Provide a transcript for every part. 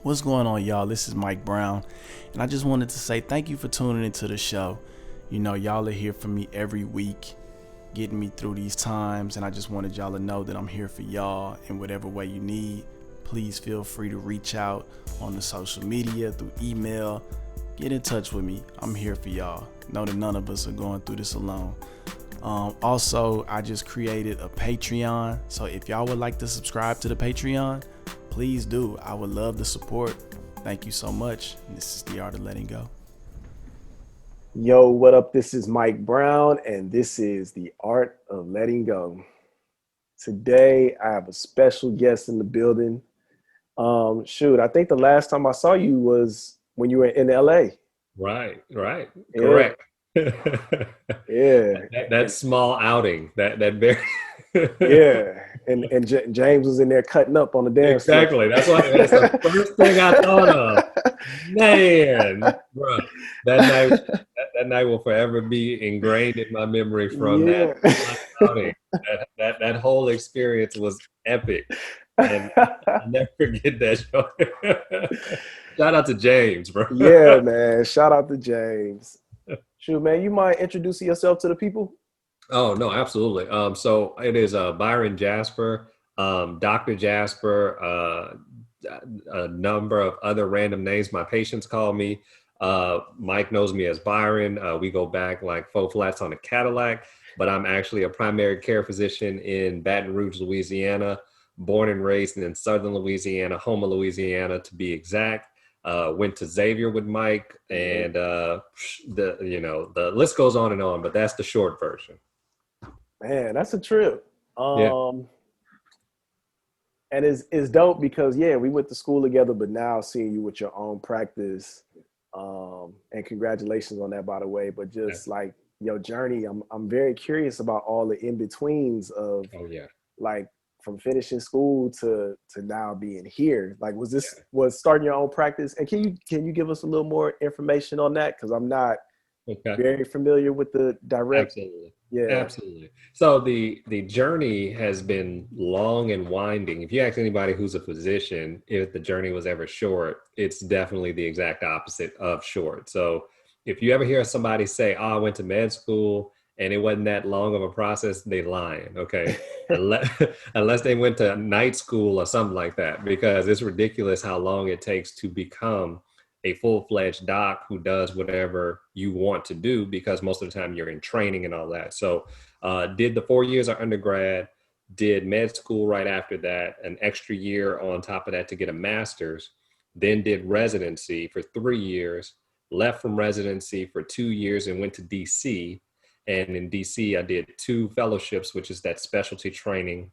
What's going on, y'all? This is Mike Brown, and I just wanted to say thank you for tuning into the show. You know, y'all are here for me every week, getting me through these times, and I just wanted y'all to know that I'm here for y'all in whatever way you need. Please feel free to reach out on the social media, through email. Get in touch with me. I'm here for y'all. Know that none of us are going through this alone. Also, I just created a Patreon, so if y'all would like to subscribe to the Patreon, please do. I would love the support. Thank you so much. And this is The Art of Letting Go. Yo, what up? This is Mike Brown, and this is The Art of Letting Go. Today, I have a special guest in the building. I think the last time I saw you was when you were in LA. Right. Yeah. Correct. Yeah. That small outing, that very Yeah. And James was in there cutting up on the dance floor. Exactly. That's the first thing I thought of. Man, bro, that night will forever be ingrained in my memory from that outing. That whole experience was epic, and I'll never forget that show. Shout out to James, bro. Yeah, man. Shout out to James. Shoot, man, you mind introducing yourself to the people? Oh, no, absolutely. So it is Byron Jasper, Dr. Jasper, a number of other random names my patients call me. Mike knows me as Byron. We go back like 4 flats on a Cadillac, but I'm actually a primary care physician in Baton Rouge, Louisiana, born and raised in Southern Louisiana, Houma, Louisiana, to be exact. Went to Xavier with Mike, and the list goes on, but that's the short version. Man, that's a trip. Yeah. And it's dope because we went to school together, but now seeing you with your own practice, and congratulations on that, by the way. But just like your journey, I'm very curious about all the in-betweens of like from finishing school to now being here. Like, was starting your own practice? And can you give us a little more information on that? Because I'm not very familiar with the direct. Absolutely. Yeah. Absolutely. So the journey has been long and winding. If you ask anybody who's a physician, if the journey was ever short, it's definitely the exact opposite of short. So if you ever hear somebody say, "Oh, I went to med school and it wasn't that long of a process," they lying, okay? unless they went to night school or something like that, because it's ridiculous how long it takes to become a full-fledged doc who does whatever you want to do, because most of the time you're in training and all that. So did the 4 years of undergrad, did med school right after that, an extra year on top of that to get a master's, then did residency for 3 years, left from residency for 2 years and went to DC. And in DC, I did 2 fellowships, which is that specialty training,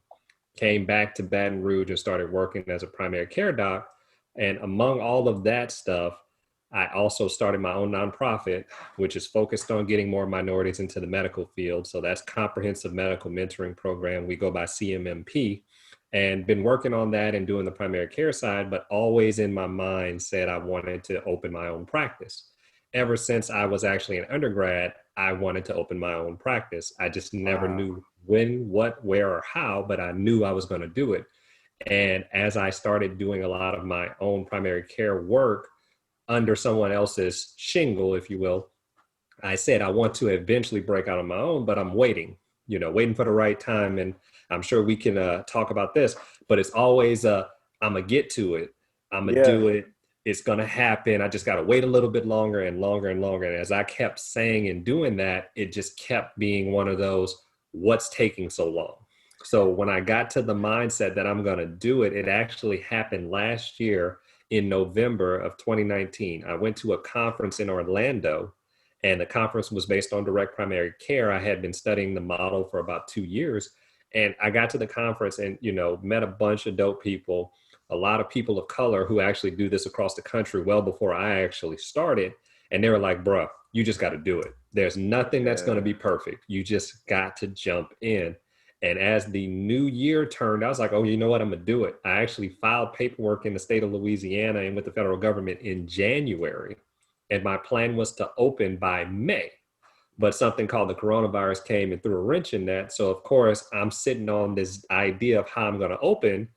came back to Baton Rouge and started working as a primary care doc. And among all of that stuff, I also started my own nonprofit, which is focused on getting more minorities into the medical field. So that's Comprehensive Medical Mentoring Program. We go by CMMP, and been working on that and doing the primary care side, but always in my mind said I wanted to open my own practice. Ever since I was actually an undergrad, I wanted to open my own practice. I just never knew when, what, where, or how, but I knew I was going to do it. And as I started doing a lot of my own primary care work under someone else's shingle, if you will, I said, I want to eventually break out on my own, but I'm waiting for the right time. And I'm sure we can talk about this, but it's always, I'm going to get to it. I'm going to do it. It's going to happen. I just got to wait a little bit longer and longer and longer. And as I kept saying and doing that, it just kept being one of those, what's taking so long? So when I got to the mindset that I'm going to do it, it actually happened last year in November of 2019. I went to a conference in Orlando, and the conference was based on direct primary care. I had been studying the model for about 2 years, and I got to the conference and, met a bunch of dope people, a lot of people of color who actually do this across the country well before I actually started. And they were like, "Bruh, you just got to do it. There's nothing that's going to be perfect. You just got to jump in." And as the new year turned, I was like, "Oh, you know what? I'm going to do it." I actually filed paperwork in the state of Louisiana and with the federal government in January. And my plan was to open by May. But something called the coronavirus came and threw a wrench in that. So, of course, I'm sitting on this idea of how I'm going to open.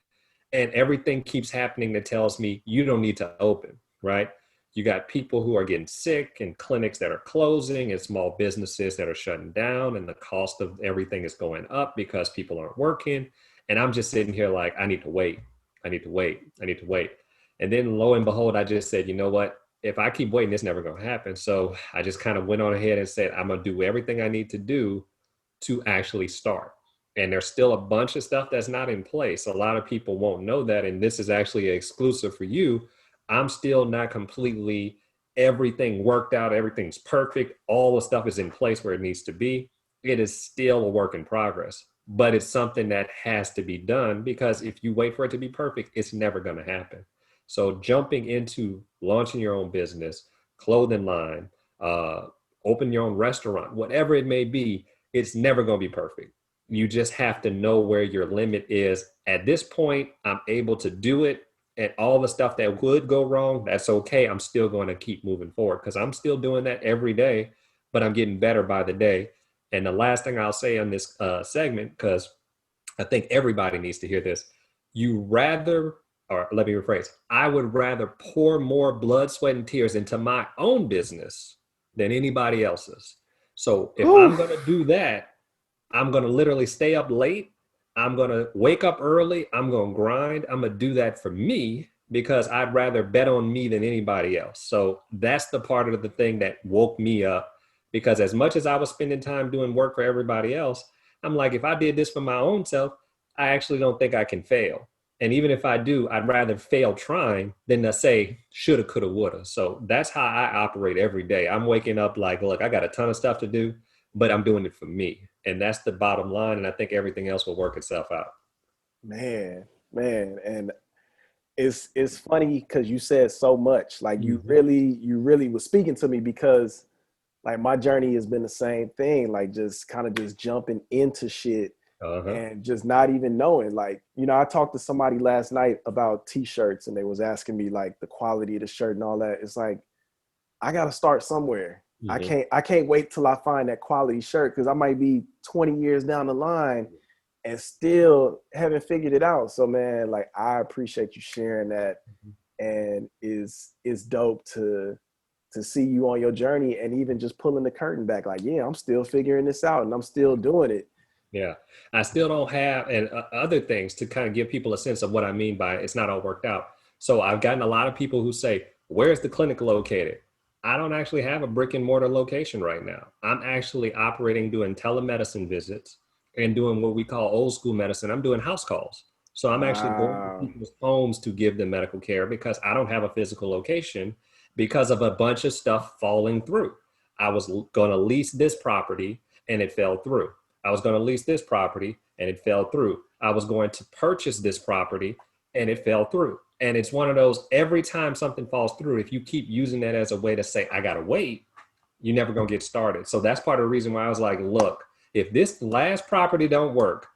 and everything keeps happening that tells me you don't need to open, right? You got people who are getting sick and clinics that are closing and small businesses that are shutting down, and the cost of everything is going up because people aren't working. And I'm just sitting here like, I need to wait. I need to wait. I need to wait. And then lo and behold, I just said, you know what? If I keep waiting, it's never going to happen. So I just kind of went on ahead and said, I'm going to do everything I need to do to actually start. And there's still a bunch of stuff that's not in place. A lot of people won't know that. And this is actually exclusive for you. I'm still not completely everything worked out. Everything's perfect. All the stuff is in place where it needs to be. It is still a work in progress, but it's something that has to be done, because if you wait for it to be perfect, it's never going to happen. So jumping into launching your own business, clothing line, open your own restaurant, whatever it may be, it's never going to be perfect. You just have to know where your limit is. At this point, I'm able to do it. And all the stuff that would go wrong, that's okay. I'm still going to keep moving forward because I'm still doing that every day, but I'm getting better by the day. And the last thing I'll say on this segment, because I think everybody needs to hear this, let me rephrase, I would rather pour more blood, sweat, and tears into my own business than anybody else's. So if I'm going to do that, I'm going to literally stay up late. I'm going to wake up early. I'm going to grind. I'm going to do that for me because I'd rather bet on me than anybody else. So that's the part of the thing that woke me up, because as much as I was spending time doing work for everybody else, I'm like, if I did this for my own self, I actually don't think I can fail. And even if I do, I'd rather fail trying than to say shoulda, coulda, woulda. So that's how I operate every day. I'm waking up like, look, I got a ton of stuff to do, but I'm doing it for me. And that's the bottom line. And I think everything else will work itself out. Man. And it's funny because you said so much. Like you really was speaking to me, because like my journey has been the same thing. Like just kind of just jumping into shit and just not even knowing. Like, you know, I talked to somebody last night about t-shirts, and they was asking me like the quality of the shirt and all that. It's like, I got to start somewhere. I can't wait till I find that quality shirt, because I might be 20 years down the line and still haven't figured it out. So man, like I appreciate you sharing that, and it's dope to see you on your journey, and even just pulling the curtain back. Like, yeah, I'm still figuring this out and I'm still doing it. Yeah, I still don't have, and other things to kind of give people a sense of what I mean by it's not all worked out. So I've gotten a lot of people who say, where's the clinic located? I don't actually have a brick and mortar location right now. I'm actually operating, doing telemedicine visits and doing what we call old school medicine. I'm doing house calls. So I'm actually going to people's homes to give them medical care, because I don't have a physical location because of a bunch of stuff falling through. I was going to lease this property and it fell through. I was going to lease this property and it fell through. I was going to purchase this property and it fell through. And it's one of those, every time something falls through, if you keep using that as a way to say, I got to wait, you're never going to get started. So that's part of the reason why I was like, look, if this last property don't work,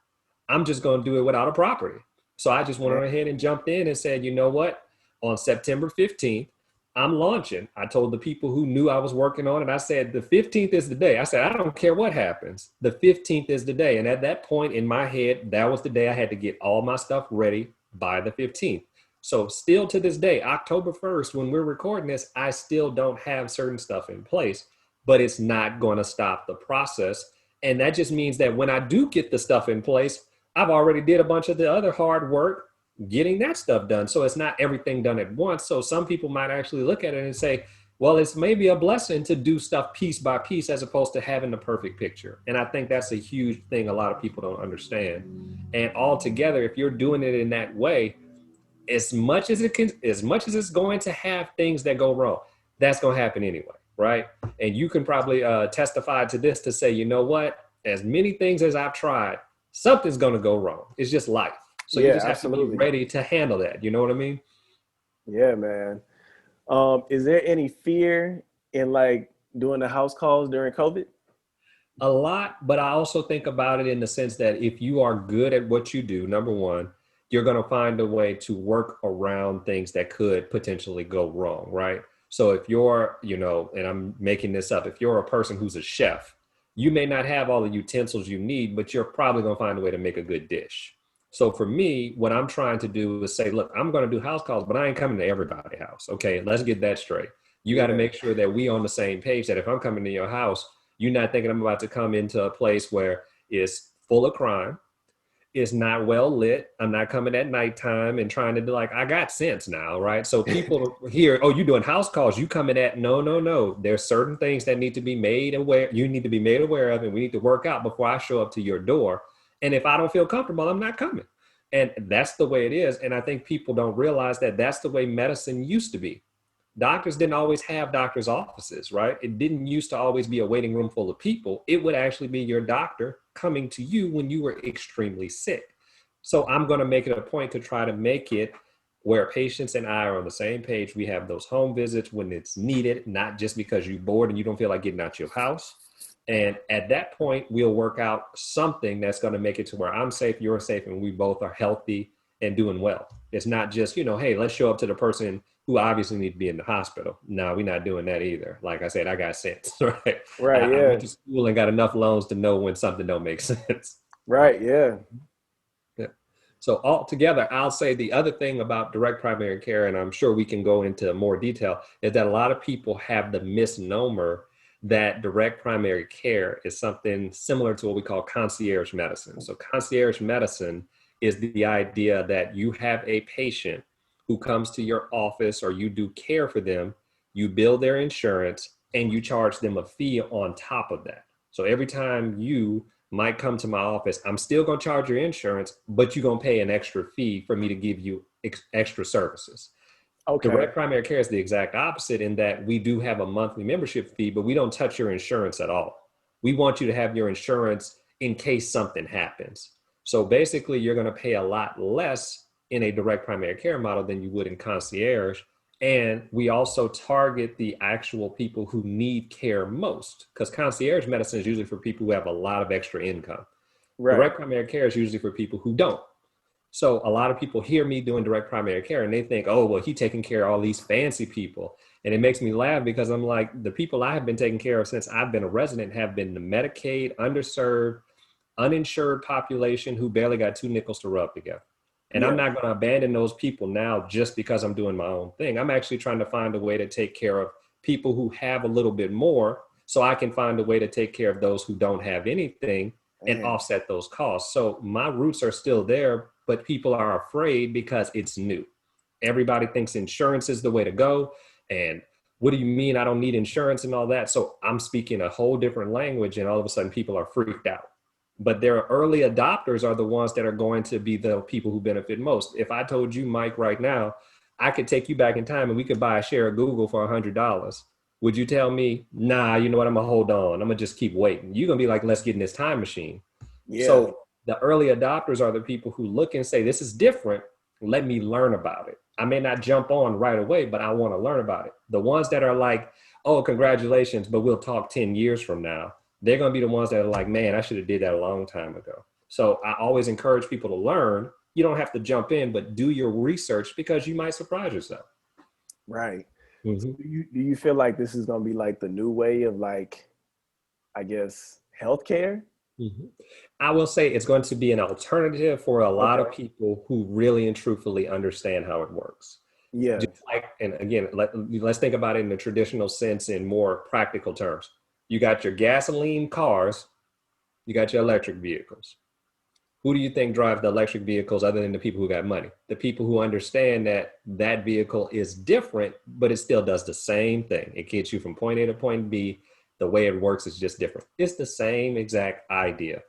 I'm just going to do it without a property. So I just went on ahead and jumped in and said, you know what? On September 15th, I'm launching. I told the people who knew I was working on it, I said, the 15th is the day. I said, I don't care what happens. The 15th is the day. And at that point in my head, that was the day I had to get all my stuff ready by the 15th. So still to this day, October 1st, when we're recording this, I still don't have certain stuff in place, but it's not going to stop the process. And that just means that when I do get the stuff in place, I've already did a bunch of the other hard work getting that stuff done. So it's not everything done at once. So some people might actually look at it and say, well, it's maybe a blessing to do stuff piece by piece as opposed to having the perfect picture. And I think that's a huge thing a lot of people don't understand. And altogether, if you're doing it in that way, as much as it's going to have things that go wrong, that's going to happen anyway, right? And you can probably testify to this to say, you know what, as many things as I've tried, something's going to go wrong. It's just life. So you just have to be ready to handle that. You know what I mean? Yeah, man. Is there any fear in like doing the house calls during COVID? A lot, but I also think about it in the sense that if you are good at what you do, number one, you're going to find a way to work around things that could potentially go wrong, right? So if you're, and I'm making this up, if you're a person who's a chef, you may not have all the utensils you need, but you're probably going to find a way to make a good dish. So for me, what I'm trying to do is say, look, I'm going to do house calls, but I ain't coming to everybody's house. Okay, let's get that straight. You got to make sure that we on the same page, that if I'm coming to your house, you're not thinking I'm about to come into a place where it's full of crime. It's not well lit. I'm not coming at nighttime and trying to do like, I got sense now, right? So people hear, oh, you doing house calls. You coming at, no. There's certain things that need to be made aware. You need to be made aware of, and we need to work out before I show up to your door. And if I don't feel comfortable, I'm not coming. And that's the way it is. And I think people don't realize that that's the way medicine used to be. Doctors didn't always have doctors' offices, right? It didn't used to always be a waiting room full of people. It would actually be your doctor coming to you when you were extremely sick. So I'm going to make it a point to try to make it where patients and I are on the same page. We have those home visits when it's needed, not just because you're bored and you don't feel like getting out your house. And at that point, we'll work out something that's going to make it to where I'm safe, you're safe, and we both are healthy and doing well. It's not just, hey, let's show up to the person who obviously need to be in the hospital. No, we're not doing that either. Like I said, I got sense, right? Right, I went to school and got enough loans to know when something don't make sense. Right, yeah. So altogether, I'll say the other thing about direct primary care, and I'm sure we can go into more detail, is that a lot of people have the misnomer that direct primary care is something similar to what we call concierge medicine. So concierge medicine is the idea that you have a patient who comes to your office or you do care for them, you bill their insurance, and you charge them a fee on top of that. So every time you might come to my office, I'm still going to charge your insurance, but you're going to pay an extra fee for me to give you extra services. Okay. Direct primary care is the exact opposite in that we do have a monthly membership fee, but we don't touch your insurance at all. We want you to have your insurance in case something happens. So basically, you're going to pay a lot less in a direct primary care model than you would in concierge. And we also target the actual people who need care most, because concierge medicine is usually for people who have a lot of extra income. Right. Direct primary care is usually for people who don't. So a lot of people hear me doing direct primary care and they think, oh, well, he's taking care of all these fancy people. And it makes me laugh because I'm like, the people I have been taking care of since I've been a resident have been the Medicaid, underserved, uninsured population who barely got 2 nickels to rub together. And I'm not going to abandon those people now just because I'm doing my own thing. I'm actually trying to find a way to take care of people who have a little bit more so I can find a way to take care of those who don't have anything and offset those costs. So my roots are still there, but people are afraid because it's new. Everybody thinks insurance is the way to go. And what do you mean I don't need insurance and all that? So I'm speaking a whole different language and all of a sudden people are freaked out. But their early adopters are the ones that are going to be the people who benefit most. If I told you, Mike, right now, I could take you back in time and we could buy a share of Google for $100. Would you tell me, nah, you know what, I'm gonna hold on. I'm gonna just keep waiting. You're gonna be like, let's get in this time machine. Yeah. So the early adopters are the people who look and say, this is different. Let me learn about it. I may not jump on right away, but I want to learn about it. The ones that are like, oh, congratulations, but we'll talk 10 years from now. They're going to be the ones that are like, man, I should have did that a long time ago. So I always encourage people to learn. You don't have to jump in, but do your research because you might surprise yourself. Right. Mm-hmm. So do you feel like this is going to be like the new way of like, I guess, healthcare? Mm-hmm. I will say it's going to be an alternative for a lot of people who really and truthfully understand how it works. Yeah. Just like, and again, let's think about it in the traditional sense in more practical terms. You got your gasoline cars, you got your electric vehicles. Who do you think drive the electric vehicles other than the people who got money? The people who understand that that vehicle is different, but it still does the same thing. It gets you from point A to point B. The way it works is just different. It's the same exact idea.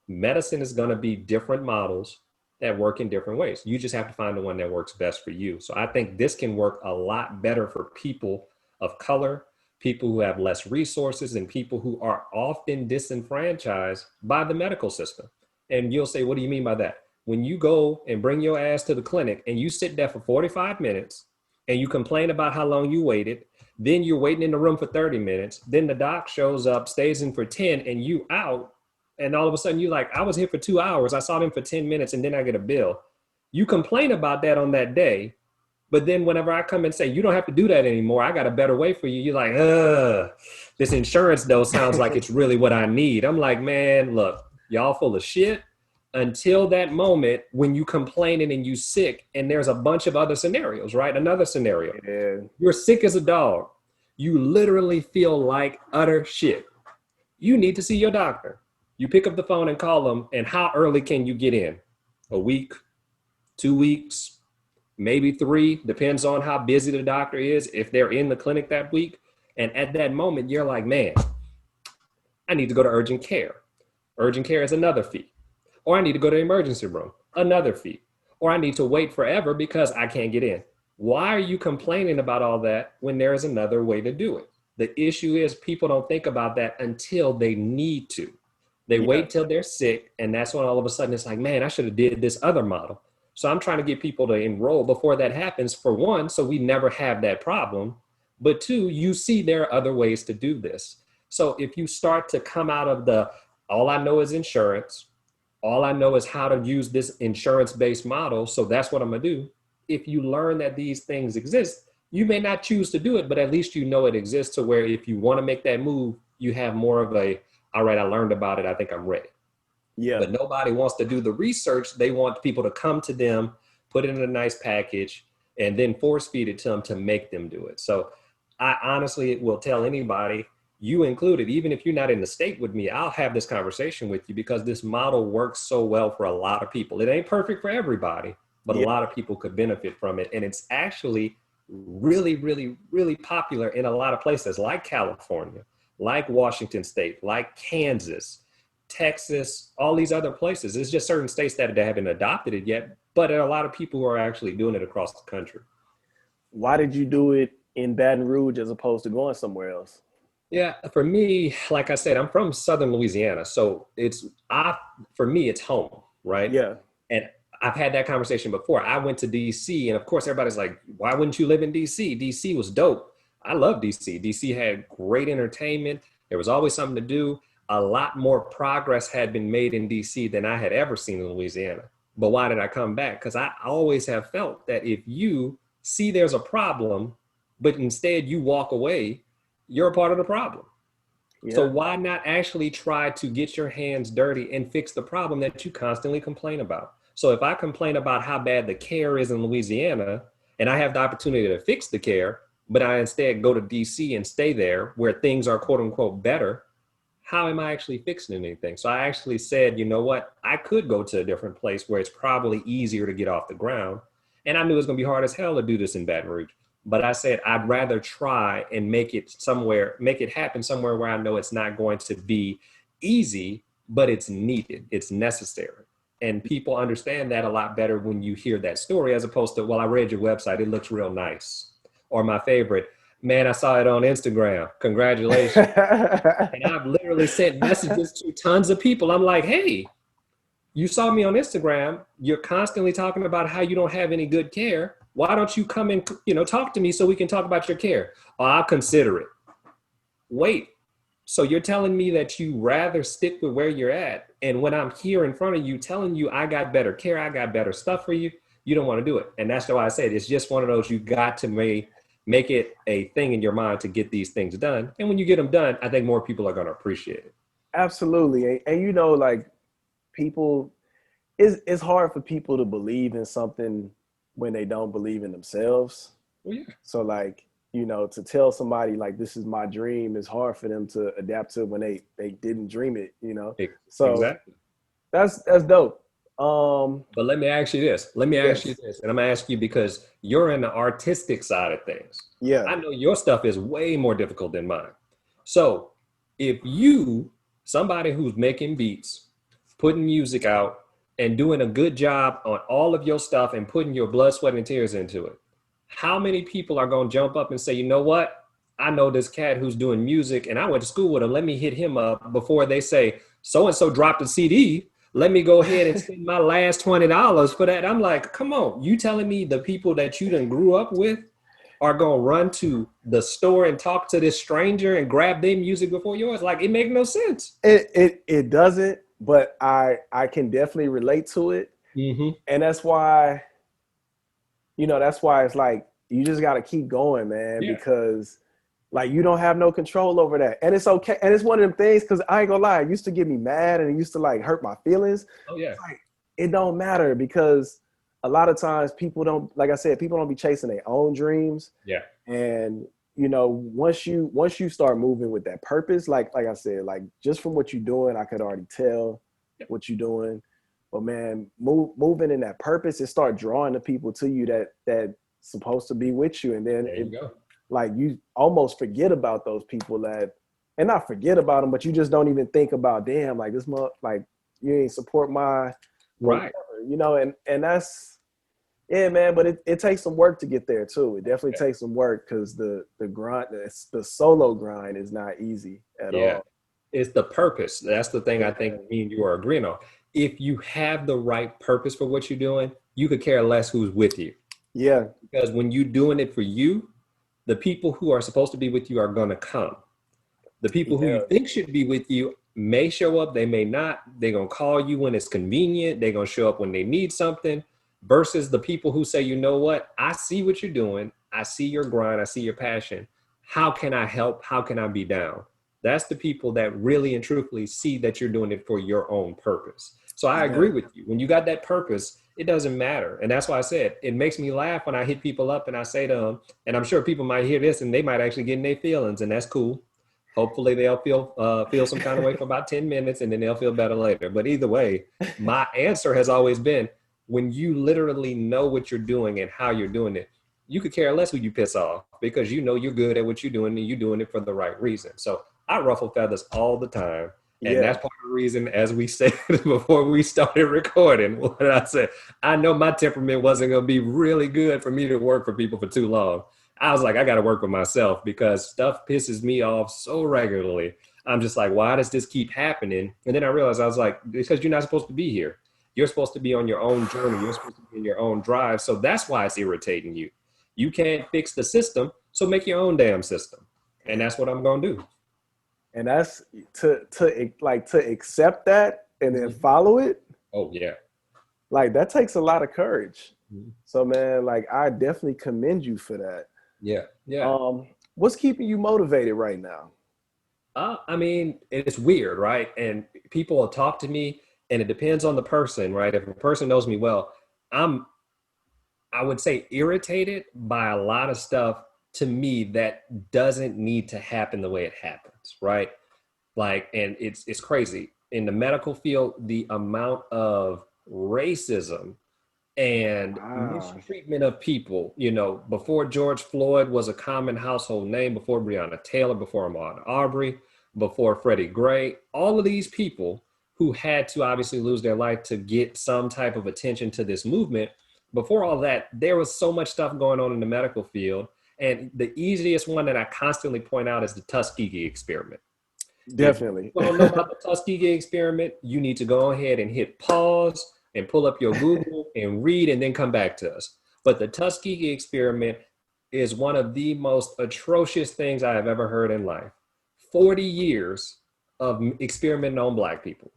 Medicine is going to be different models that work in different ways. You just have to find the one that works best for you. So I think this can work a lot better for people of color, people who have less resources, and people who are often disenfranchised by the medical system. And you'll say, what do you mean by that? When you go and bring your ass to the clinic and you sit there for 45 minutes and you complain about how long you waited, then you're waiting in the room for 30 minutes, then the doc shows up, stays in for 10 and you out, and all of a sudden you're like, I was here for 2 hours, I saw them for 10 minutes and then I get a bill. You complain about that on that day. But then whenever I come and say, you don't have to do that anymore, I got a better way for you, you're like, this insurance though sounds like it's really what I need. I'm like, man, look, y'all full of shit. until that moment when you complaining and you sick, and there's a bunch of other scenarios, right? Another scenario. Yeah. You're sick as a dog. You literally feel like utter shit. You need to see your doctor. You pick up the phone and call them, and how early can you get in? A week, 2 weeks, maybe 3, depends on how busy the doctor is, if they're in the clinic that week. And at that moment, you're like, man, I need to go to urgent care. Urgent care is another fee. Or I need to go to the emergency room, another fee. Or I need to wait forever because I can't get in. Why are you complaining about all that when there is another way to do it? The issue is people don't think about that until they need to. They wait till they're sick, and that's when all of a sudden it's like, man, I should have did this other model. So I'm trying to get people to enroll before that happens, for one, so we never have that problem. But 2, you see there are other ways to do this. So if you start to come out of all I know is insurance, all I know is how to use this insurance-based model, so that's what I'm gonna do. If you learn that these things exist, you may not choose to do it, but at least you know it exists, to where if you wanna make that move, you have more of all right, I learned about it, I think I'm ready. Yeah. But nobody wants to do the research. They want people to come to them, put it in a nice package, and then force feed it to them to make them do it. So I honestly will tell anybody, you included, even if you're not in the state with me, I'll have this conversation with you, because this model works so well for a lot of people. It ain't perfect for everybody, but a lot of people could benefit from it. And it's actually really, really, really popular in a lot of places like California, like Washington State, like Kansas, Texas, all these other places. It's just certain states that haven't adopted it yet, but there are a lot of people who are actually doing it across the country. Why did you do it in Baton Rouge as opposed to going somewhere else? Yeah, for me, like I said, I'm from Southern Louisiana. So for me, it's home, right? Yeah. And I've had that conversation before. I went to DC, and of course everybody's like, why wouldn't you live in DC? DC was dope. I love DC. DC had great entertainment. There was always something to do. A lot more progress had been made in DC than I had ever seen in Louisiana. But why did I come back? Because I always have felt that if you see there's a problem, but instead you walk away, you're a part of the problem. Yeah. So why not actually try to get your hands dirty and fix the problem that you constantly complain about? So if I complain about how bad the care is in Louisiana, and I have the opportunity to fix the care, but I instead go to DC and stay there where things are quote unquote better, how am I actually fixing anything? So I actually said, you know what? I could go to a different place where it's probably easier to get off the ground. And I knew it was gonna be hard as hell to do this in Baton Rouge. But I said, I'd rather try and make it happen somewhere where I know it's not going to be easy, but it's needed, it's necessary. And people understand that a lot better when you hear that story, as opposed to, well, I read your website, it looks real nice. Or my favorite, man, I saw it on Instagram, congratulations. And I've literally sent messages to tons of people. I'm like, hey, you saw me on Instagram, you're constantly talking about how you don't have any good care. Why don't you come and talk to me so we can talk about your care? Oh, I'll consider it. Wait, so you're telling me that you rather stick with where you're at, and when I'm here in front of you telling you I got better care, I got better stuff for you, you don't want to do it. And that's why I said it's just one of those, you got to make it a thing in your mind to get these things done. And when you get them done, I think more people are going to appreciate it. Absolutely. And like people, it's hard for people to believe in something when they don't believe in themselves. Well, yeah. So like, to tell somebody like, this is my dream, is hard for them to adapt to when they didn't dream it, So exactly. That's dope. But let me ask you this. And I'm going to ask you because you're in the artistic side of things. Yeah. I know your stuff is way more difficult than mine. So if somebody who's making beats, putting music out, and doing a good job on all of your stuff and putting your blood, sweat, and tears into it, how many people are going to jump up and say, you know what? I know this cat who's doing music and I went to school with him. Let me hit him up before they say, so-and-so dropped a CD. Let me go ahead and spend my last $20 for that. I'm like, come on. You telling me the people that you done grew up with are going to run to the store and talk to this stranger and grab their music before yours? Like, it makes no sense. It doesn't. But I can definitely relate to it. Mm-hmm. And that's why it's like, you just got to keep going, man, because Like, you don't have no control over that. And it's okay. And it's one of them things, because I ain't gonna lie, it used to get me mad and it used to like hurt my feelings. Oh yeah. It's like, it don't matter, because a lot of times people don't, like I said, people don't be chasing their own dreams. Yeah. And you know, once you start moving with that purpose, like I said, like just from what you're doing, I could already tell what you're doing. But man, moving in that purpose, it start drawing the people to you that supposed to be with you. And then there you go. Like, you almost forget about those people and not forget about them, but you just don't even think about, damn, like this month, like you ain't support my, right. Whatever, you know, and that's, yeah, man, but it takes some work to get there too. It definitely takes some work, because the grind, the solo grind is not easy at all. It's the purpose. That's the thing I think me and you are agreeing on. If you have the right purpose for what you're doing, you could care less who's with you. Yeah. Because when you're doing it for you, the people who are supposed to be with you are going to come. The people who you think should be with you may show up, they may not. They're going to call you when it's convenient. They're going to show up when they need something, versus the people who say, you know what, I see what you're doing. I see your grind. I see your passion. How can I help? How can I be down? That's the people that really and truthfully see that you're doing it for your own purpose. So I agree with you. When you got that purpose, it doesn't matter. And that's why I said, it makes me laugh when I hit people up and I say to them, and I'm sure people might hear this and they might actually get in their feelings, and that's cool. Hopefully they'll feel some kind of way for about 10 minutes and then they'll feel better later. But either way, my answer has always been, when you literally know what you're doing and how you're doing it, you could care less who you piss off, because you know you're good at what you're doing and you're doing it for the right reason. So I ruffle feathers all the time. And that's part of the reason, as we said before we started recording, what I said, I know my temperament wasn't going to be really good for me to work for people for too long. I was like, I got to work with myself, because stuff pisses me off so regularly. I'm just like, why does this keep happening? And then I realized, I was like, because you're not supposed to be here. You're supposed to be on your own journey. You're supposed to be in your own drive. So that's why it's irritating you. You can't fix the system, so make your own damn system. And that's what I'm going to do. And that's to accept that and then follow it. Oh yeah. Like, that takes a lot of courage. So man, like, I definitely commend you for that. Yeah. Yeah. What's keeping you motivated right now? I mean, it's weird, right? And people will talk to me, and it depends on the person, right? If a person knows me well, I would say irritated by a lot of stuff to me that doesn't need to happen the way it happens, right? Like, and it's crazy. In the medical field, the amount of racism and mistreatment of people, you know, before George Floyd was a common household name, before Breonna Taylor, before Ahmaud Arbery, before Freddie Gray, all of these people who had to obviously lose their life to get some type of attention to this movement. Before all that, there was so much stuff going on in the medical field. And the easiest one that I constantly point out is the Tuskegee experiment. Definitely. If you don't know about the Tuskegee experiment, you need to go ahead and hit pause and pull up your Google and read, and then come back to us. But the Tuskegee experiment is one of the most atrocious things I have ever heard in life. 40 years of experimenting on Black people.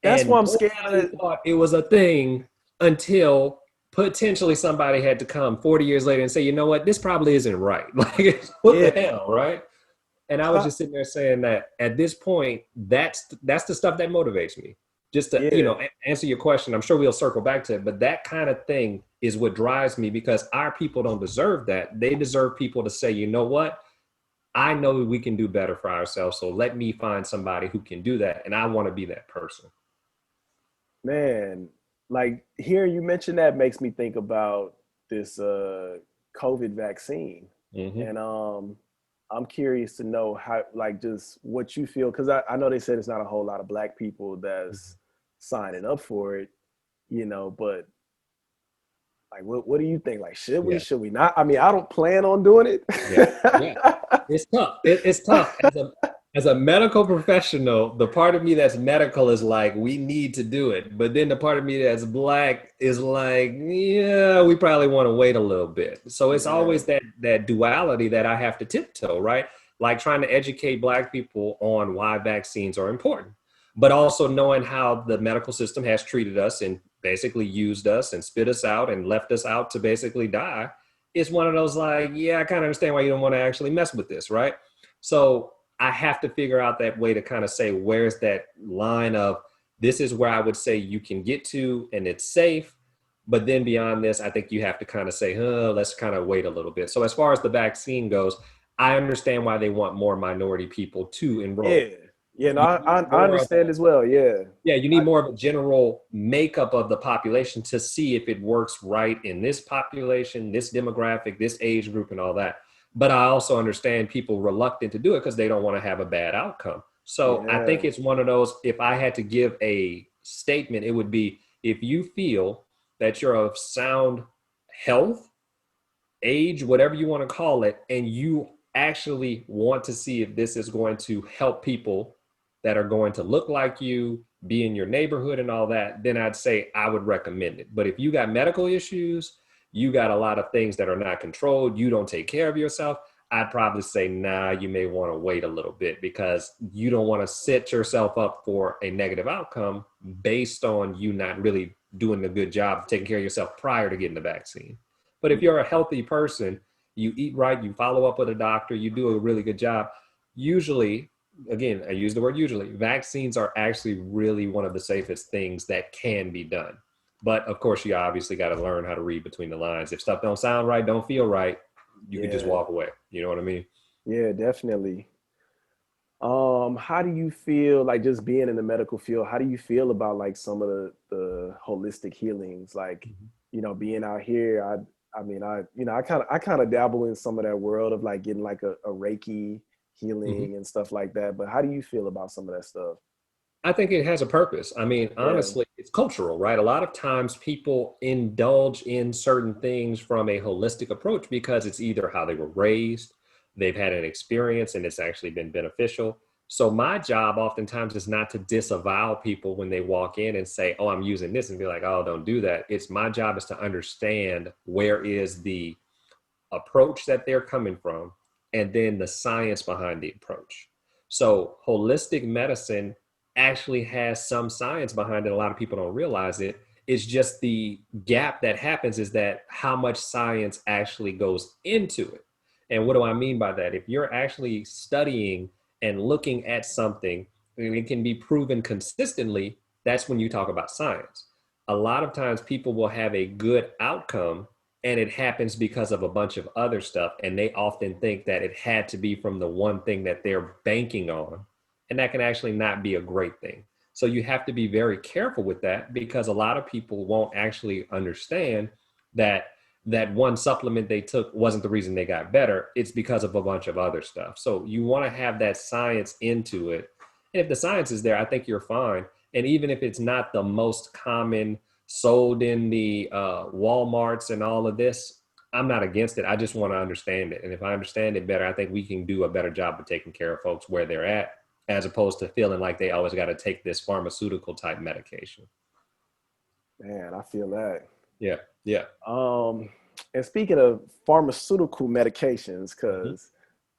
That's why I'm scared of it. Thought it was a thing until potentially somebody had to come 40 years later and say, you know what, this probably isn't right. Like, what the hell, right? And I was just sitting there saying that at this point, that's the stuff that motivates me. Just to, you know, answer your question, I'm sure we'll circle back to it, but that kind of thing is what drives me, because our people don't deserve that. They deserve people to say, you know what, I know we can do better for ourselves, so let me find somebody who can do that, and I want to be that person. Man, like, hearing you mention that makes me think about this COVID vaccine. And I'm curious to know how, like, just what you feel, because I know they said it's not a whole lot of Black people that's signing up for it, you know, but like, what do you think? Like, should we not? I mean, I don't plan on doing it. It's tough. It's tough. As a medical professional, the part of me that's medical is like, we need to do it. But then the part of me that's Black is like, yeah, we probably want to wait a little bit. So it's always that duality that I have to tiptoe, right? Like trying to educate Black people on why vaccines are important, but also knowing how the medical system has treated us and basically used us and spit us out and left us out to basically die. it's one of those like, yeah, I kind of understand why you don't want to actually mess with this, right? So I have to figure out that way to kind of say, where's that line of, this is where I would say you can get to and it's safe. But then beyond this, I think you have to kind of say, let's kind of wait a little bit. So as far as the vaccine goes, I understand why they want more minority people to enroll. Yeah. Yeah, no, I understand as well. Yeah. Yeah, you need more of a general makeup of the population to see if it works right in this population, this demographic, this age group, and all that. But I also understand people reluctant to do it because they don't want to have a bad outcome. So I think it's one of those, if I had to give a statement, it would be, if you feel that you're of sound health, age, whatever you want to call it, and you actually want to see if this is going to help people that are going to look like you, be in your neighborhood and all that, then I'd say I would recommend it. But if you got medical issues, you got a lot of things that are not controlled, you don't take care of yourself, I'd probably say, nah, you may want to wait a little bit, because you don't want to set yourself up for a negative outcome based on you not really doing a good job of taking care of yourself prior to getting the vaccine. But if you're a healthy person, you eat right, you follow up with a doctor, you do a really good job, usually, again, I use the word usually, vaccines are actually really one of the safest things that can be done. But of course, you obviously got to learn how to read between the lines. If stuff don't sound right, don't feel right, you can just walk away. You know what I mean? Yeah, definitely. How do you feel, like, just being in the medical field, how do you feel about like some of the holistic healings? Like, being out here, I kind of dabble in some of that world of like getting like a Reiki healing and stuff like that. But how do you feel about some of that stuff? I think it has a purpose. I mean, honestly, it's cultural, right? A lot of times people indulge in certain things from a holistic approach because it's either how they were raised, they've had an experience, and it's actually been beneficial. So my job oftentimes is not to disavow people when they walk in and say, oh, I'm using this, and be like, oh, don't do that. It's my job is to understand where is the approach that they're coming from, and then the science behind the approach. So holistic medicine actually has some science behind it. A lot of people don't realize it. It's just the gap that happens is that how much science actually goes into it. And what do I mean by that? If you're actually studying and looking at something and it can be proven consistently, that's when you talk about science. A lot of times people will have a good outcome and it happens because of a bunch of other stuff. And they often think that it had to be from the one thing that they're banking on. And that can actually not be a great thing. So you have to be very careful with that, because a lot of people won't actually understand that that one supplement they took wasn't the reason they got better. It's because of a bunch of other stuff. So you want to have that science into it. And if the science is there, I think you're fine. And even if it's not the most common sold in the Walmarts and all of this, I'm not against it. I just want to understand it. And if I understand it better, I think we can do a better job of taking care of folks where they're at, as opposed to feeling like they always got to take this pharmaceutical type medication. Man, I feel that. Yeah. Yeah. And speaking of pharmaceutical medications, because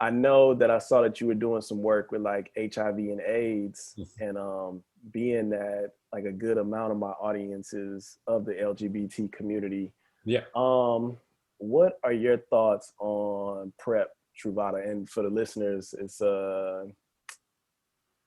I know that I saw that you were doing some work with like HIV and AIDS, and being that like a good amount of my audience is of the LGBT community. Yeah. What are your thoughts on PrEP, Truvada? And for the listeners, it's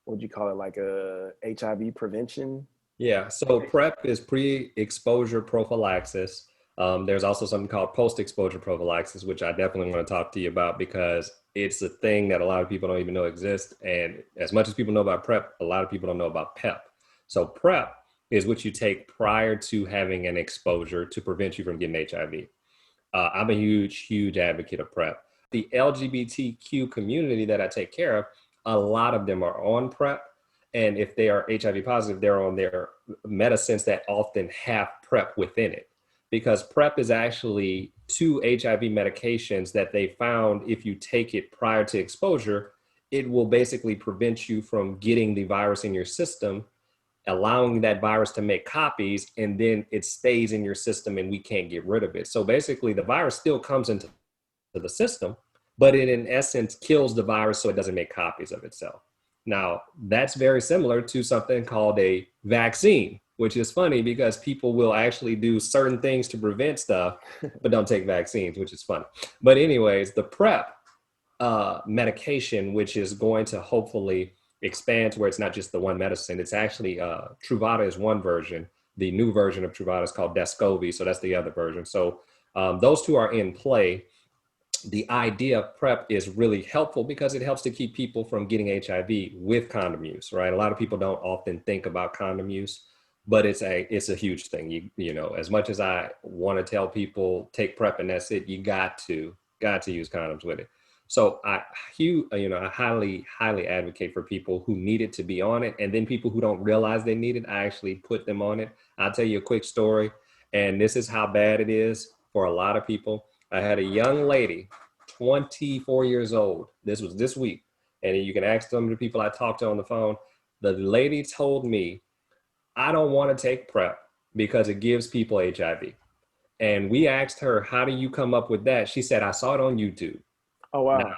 what do you call it, like a HIV prevention? Yeah, so PrEP is pre-exposure prophylaxis. There's also something called post-exposure prophylaxis, which I definitely want to talk to you about, because it's a thing that a lot of people don't even know exists. And as much as people know about PrEP, a lot of people don't know about PEP. So PrEP is what you take prior to having an exposure to prevent you from getting HIV. I'm a huge advocate of PrEP. The LGBTQ community that I take care of, a lot of them are on PrEP. And if they are HIV positive, they're on their medicines that often have PrEP within it. Because PrEP is actually 2 HIV medications that they found if you take it prior to exposure, it will basically prevent you from getting the virus in your system, allowing that virus to make copies, and then it stays in your system and we can't get rid of it. So basically the virus still comes into the system, but it in essence kills the virus so it doesn't make copies of itself. Now, that's very similar to something called a vaccine. which is funny because people will actually do certain things to prevent stuff, but don't take vaccines, which is funny. But anyways, the PrEP medication, which is going to hopefully expand to where it's not just the one medicine. It's actually Truvada is one version. The new version of Truvada is called Descovy, so that's the other version. So those two are in play. The idea of PrEP is really helpful because it helps to keep people from getting HIV with condom use, right? A lot of people don't often think about condom use, but it's a huge thing. You know, as much as I want to tell people take PrEP and that's it, you got to use condoms with it. So I highly advocate for people who need it to be on it, and then people who don't realize they need it, I actually put them on it. I'll tell you a quick story, and this is how bad it is for a lot of people. I had a young lady, 24 years old. This was this week. And you can ask some of the people I talked to on the phone. The lady told me, I don't want to take PrEP because it gives people HIV. And we asked her, how do you come up with that? She said, I saw it on YouTube. Oh, wow. Now,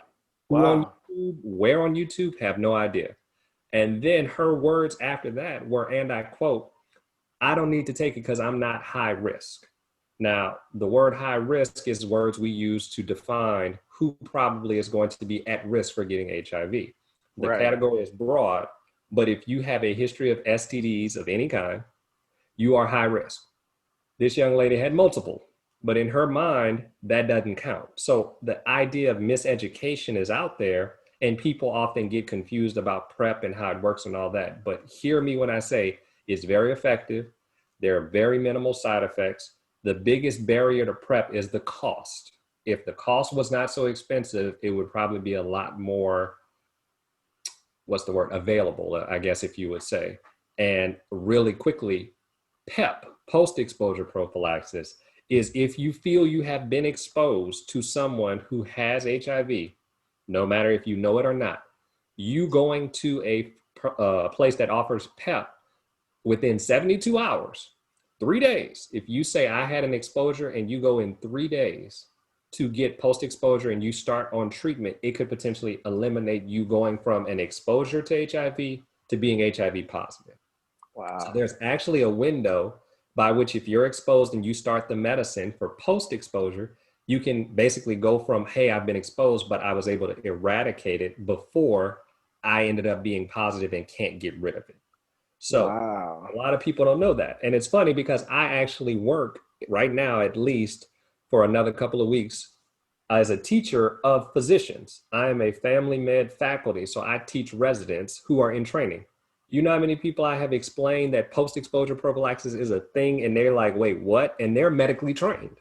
who on YouTube, where on YouTube, have no idea. And then her words after that were, and I quote, I don't need to take it because I'm not high risk. Now, the word high risk is words we use to define who probably is going to be at risk for getting HIV. The category is broad, but if you have a history of STDs of any kind, you are high risk. This young lady had multiple, but in her mind, that doesn't count. So the idea of miseducation is out there, and people often get confused about PrEP and how it works and all that. But hear me when I say it's very effective. There are very minimal side effects. The biggest barrier to PrEP is the cost. If the cost was not so expensive, it would probably be a lot more, available, I guess, if you would say. And really quickly, PEP, post-exposure prophylaxis, is if you feel you have been exposed to someone who has HIV, no matter if you know it or not, you going to a place that offers PEP within 72 hours, 3 days. If you say I had an exposure and you go in 3 days to get post-exposure and you start on treatment, it could potentially eliminate you going from an exposure to HIV to being HIV positive. Wow. So there's actually a window by which if you're exposed and you start the medicine for post-exposure, you can basically go from, hey, I've been exposed, but I was able to eradicate it before I ended up being positive and can't get rid of it. So a lot of people don't know that. And it's funny because I actually work right now, at least for another couple of weeks, as a teacher of physicians. I am a family med faculty, so I teach residents who are in training. You know how many people I have explained that post-exposure prophylaxis is a thing, and they're like, wait, what? And they're medically trained.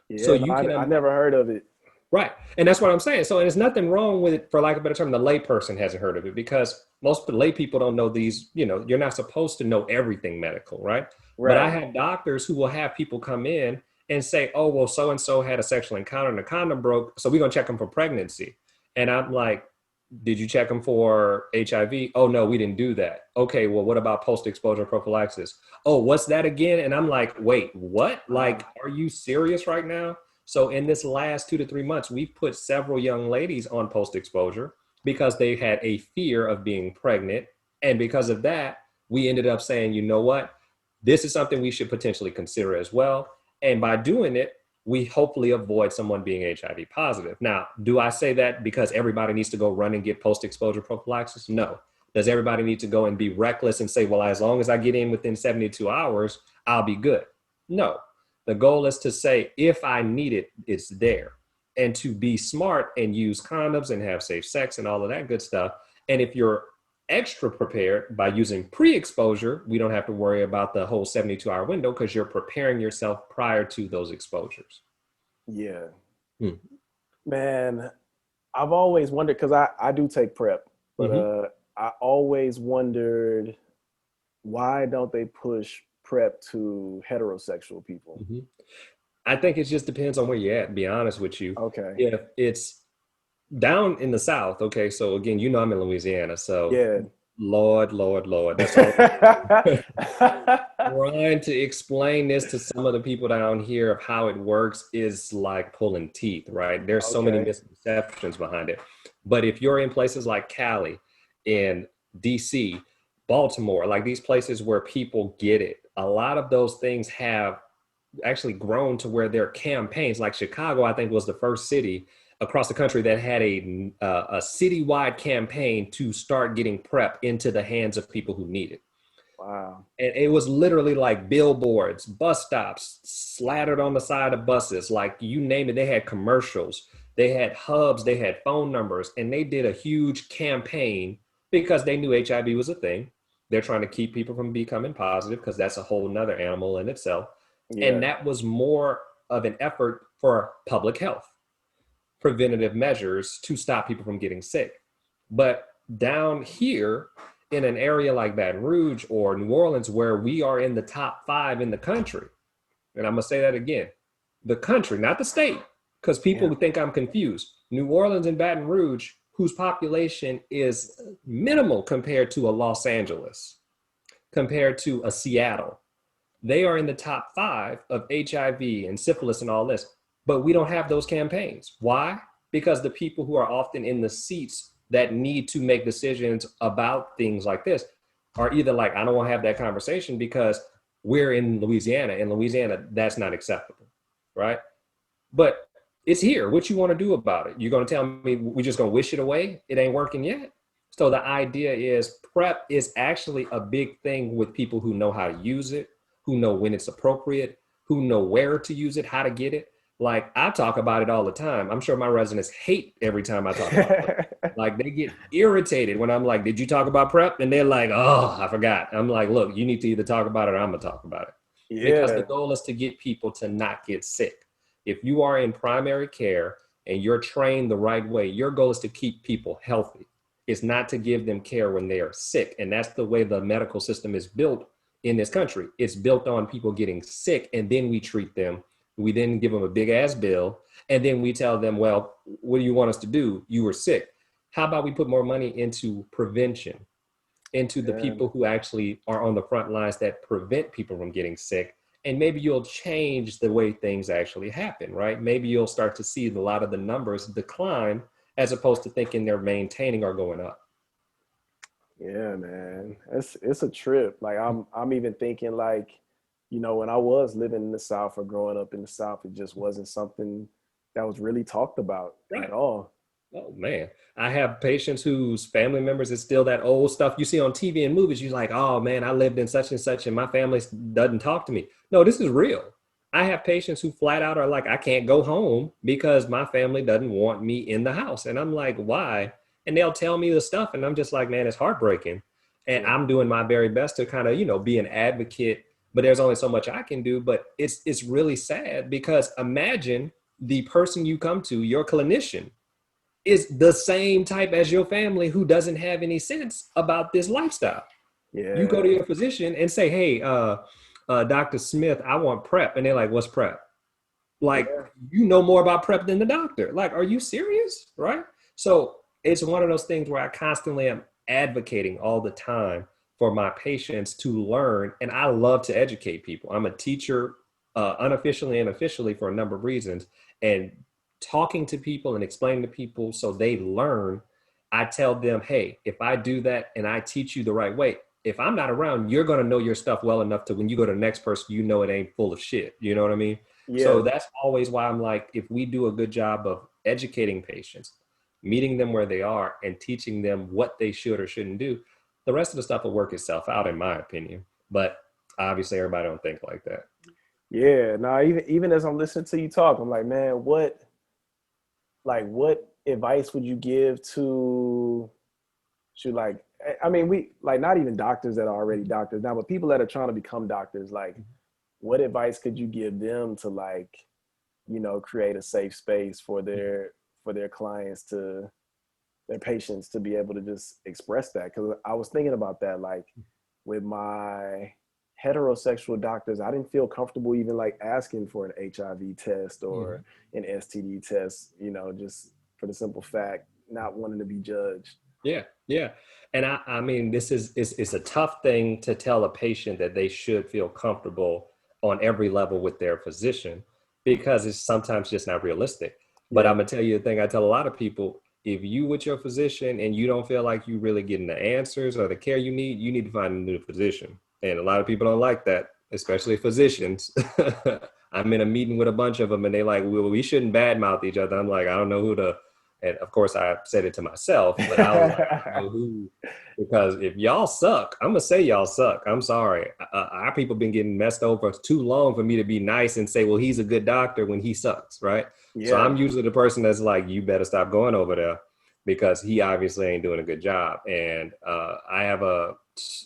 Yeah, so I never heard of it. Right. And that's what I'm saying. So there's nothing wrong with it, for lack of a better term, the lay person hasn't heard of it, because most lay people don't know these, you're not supposed to know everything medical, right? But I have doctors who will have people come in and say, oh, well, so-and-so had a sexual encounter and the condom broke, so we're going to check them for pregnancy. And I'm like, did you check them for HIV? Oh, no, we didn't do that. Okay, well, what about post-exposure prophylaxis? Oh, what's that again? And I'm like, wait, what? Like, are you serious right now? So in this last 2 to 3 months, we've put several young ladies on post-exposure because they had a fear of being pregnant. And because of that, we ended up saying, you know what? This is something we should potentially consider as well. And by doing it, we hopefully avoid someone being HIV positive. Now, do I say that because everybody needs to go run and get post-exposure prophylaxis? No. Does everybody need to go and be reckless and say, well, as long as I get in within 72 hours, I'll be good? No. The goal is to say, if I need it, it's there. And to be smart and use condoms and have safe sex and all of that good stuff. And if you're extra prepared by using pre-exposure, we don't have to worry about the whole 72-hour window because you're preparing yourself prior to those exposures. Yeah. Man, I've always wondered, because I do take PrEP, but I always wondered, why don't they push PrEP to heterosexual people? I think it just depends on where you're at, to be honest with you. Okay. If it's down in the South, okay, so again, I'm in Louisiana, so yeah. Lord, that's all. Trying to explain this to some of the people down here of how it works is like pulling teeth, right? There's so many misconceptions behind it. But if you're in places like Cali, in DC, Baltimore, like these places where people get it. A lot of those things have actually grown to where their campaigns, like Chicago, I think was the first city across the country that had a citywide campaign to start getting PrEP into the hands of people who need it. Wow. And it was literally like billboards, bus stops, slattered on the side of buses, like you name it. They had commercials, they had hubs, they had phone numbers, and they did a huge campaign because they knew HIV was a thing. They're trying to keep people from becoming positive because that's a whole nother animal in itself. Yeah. And that was more of an effort for public health, preventative measures to stop people from getting sick. But down here in an area like Baton Rouge or New Orleans, where we are in the top 5 in the country, and I'm gonna say that again, the country, not the state, because people think I'm confused. New Orleans and Baton Rouge, whose population is minimal compared to a Los Angeles, compared to a Seattle, they are in the top 5 of HIV and syphilis and all this, but we don't have those campaigns. Why? Because the people who are often in the seats that need to make decisions about things like this are either like, I don't want to have that conversation because we're in Louisiana. In Louisiana, that's not acceptable, right? But it's here. What you want to do about it? You're going to tell me we're just going to wish it away? It ain't working yet. So the idea is PrEP is actually a big thing with people who know how to use it, who know when it's appropriate, who know where to use it, how to get it. Like I talk about it all the time. I'm sure my residents hate every time I talk about it. Like they get irritated when I'm like, did you talk about PrEP? And they're like, oh, I forgot. I'm like, look, you need to either talk about it or I'm gonna talk about it. Yeah. Because the goal is to get people to not get sick. If you are in primary care and you're trained the right way, your goal is to keep people healthy. It's not to give them care when they are sick. And that's the way the medical system is built in this country. It's built on people getting sick and then we treat them. We then give them a big ass bill and then we tell them, well, what do you want us to do? You were sick. How about we put more money into prevention, into the people who actually are on the front lines that prevent people from getting sick? And maybe you'll change the way things actually happen, right? Maybe you'll start to see a lot of the numbers decline as opposed to thinking they're maintaining or going up. Yeah, man, it's a trip. Like I'm even thinking like, you know, when I was living in the South or growing up in the South, it just wasn't something that was really talked about at all. Oh man, I have patients whose family members is still that old stuff you see on TV and movies. You're like, oh man, I lived in such and such and my family doesn't talk to me. No, this is real. I have patients who flat out are like, I can't go home because my family doesn't want me in the house. And I'm like, why? And they'll tell me the stuff. And I'm just like, man, it's heartbreaking. And I'm doing my very best to kind of, you know, be an advocate, but there's only so much I can do. But it's really sad because imagine the person you come to, your clinician, is the same type as your family who doesn't have any sense about this lifestyle. Yeah. You go to your physician and say, hey, Dr. Smith, I want PrEP. And they're like, what's PrEP? Like, you know more about PrEP than the doctor. Like, are you serious? Right? So it's one of those things where I constantly am advocating all the time for my patients to learn. And I love to educate people. I'm a teacher unofficially and officially for a number of reasons. And talking to people and explaining to people so they learn, I tell them, hey, if I do that and I teach you the right way, if I'm not around, you're going to know your stuff well enough to when you go to the next person, you know it ain't full of shit. You know what I mean? Yeah. So that's always why I'm like, if we do a good job of educating patients, meeting them where they are and teaching them what they should or shouldn't do, the rest of the stuff will work itself out, in my opinion. But obviously everybody don't think like that. Yeah. No, even as I'm listening to you talk, I'm like, man, what advice would you give to like, I mean, we like not even doctors that are already doctors now, but people that are trying to become doctors, like what advice could you give them to like, you know, create a safe space for their clients to, their patients to be able to just express that? Because I was thinking about that, like with my heterosexual doctors, I didn't feel comfortable even like asking for an HIV test or an STD test, you know, just for the simple fact, not wanting to be judged. Yeah. Yeah. And I mean, this is a tough thing to tell a patient that they should feel comfortable on every level with their physician, because it's sometimes just not realistic. But I'm gonna tell you the thing I tell a lot of people, if you with your physician and you don't feel like you really getting the answers or the care you need to find a new physician. And a lot of people don't like that, especially physicians. I'm in a meeting with a bunch of them and they like, well, we shouldn't badmouth each other. I'm like, I don't know who to, and of course I said it to myself, but I was like, I don't know who, because if y'all suck, I'm gonna say y'all suck. I'm sorry. Our people been getting messed over too long for me to be nice and say, well, he's a good doctor when he sucks, right? Yeah. So I'm usually the person that's like, you better stop going over there because he obviously ain't doing a good job. And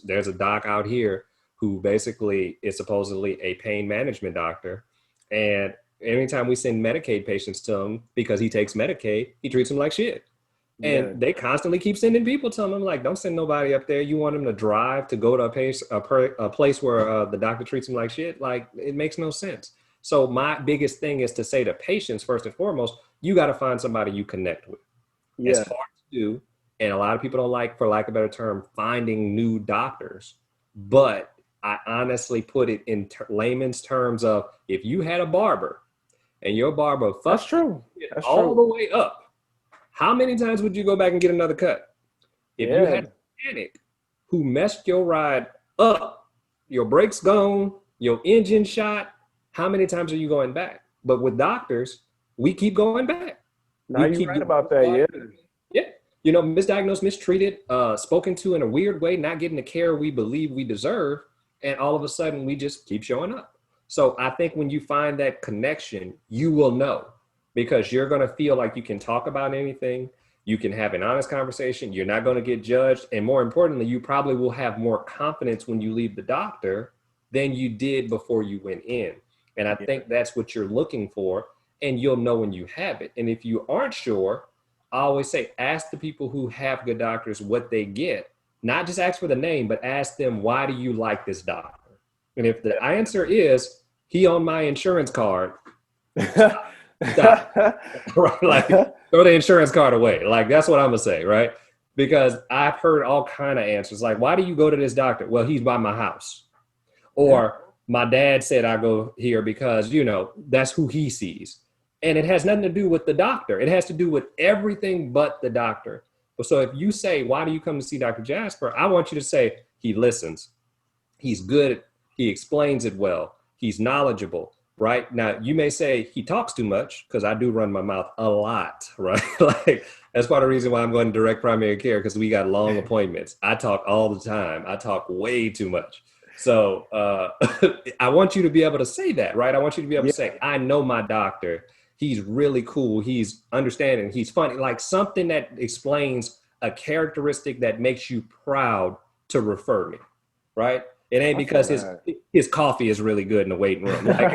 there's a doc out here who basically is supposedly a pain management doctor. And anytime we send Medicaid patients to him, because he takes Medicaid, he treats them like shit. And they constantly keep sending people to him. I'm like, don't send nobody up there. You want him to drive to go to a place where the doctor treats him like shit? Like, it makes no sense. So my biggest thing is to say to patients, first and foremost, you got to find somebody you connect with. Yeah. It's hard to do. And a lot of people don't like, for lack of a better term, finding new doctors. But I honestly put it in layman's terms of, if you had a barber and your barber fucked all the way up, how many times would you go back and get another cut? If you had a mechanic who messed your ride up, your brakes gone, your engine shot, how many times are you going back? But with doctors, we keep going back. Now you're right about that, Yeah. You know, misdiagnosed, mistreated, spoken to in a weird way, not getting the care we believe we deserve. And all of a sudden, we just keep showing up. So I think when you find that connection, you will know, because you're going to feel like you can talk about anything. You can have an honest conversation. You're not going to get judged. And more importantly, you probably will have more confidence when you leave the doctor than you did before you went in. And I think that's what you're looking for. And you'll know when you have it. And if you aren't sure, I always say, ask the people who have good doctors what they get. Not just ask for the name, but ask them, why do you like this doctor? And if the answer is, he on my insurance card, stop. Right? Like, throw the insurance card away. Like, that's what I'm gonna say, right? Because I've heard all kind of answers. Like, why do you go to this doctor? Well, he's by my house. Or my dad said I go here because, you know, that's who he sees. And it has nothing to do with the doctor. It has to do with everything but the doctor. So if you say, why do you come to see Dr. Jasper? I want you to say, he listens. He's good. He explains it well. He's knowledgeable, right? Now, you may say he talks too much, because I do run my mouth a lot, right? Like, that's part of the reason why I'm going to direct primary care, because we got long appointments. I talk all the time. I talk way too much. So I want you to be able to say that, right? I want you to be able to say, I know my doctor. He's really cool. He's understanding. He's funny. Like, something that explains a characteristic that makes you proud to refer me, right? It ain't because his coffee is really good in the waiting room. Like,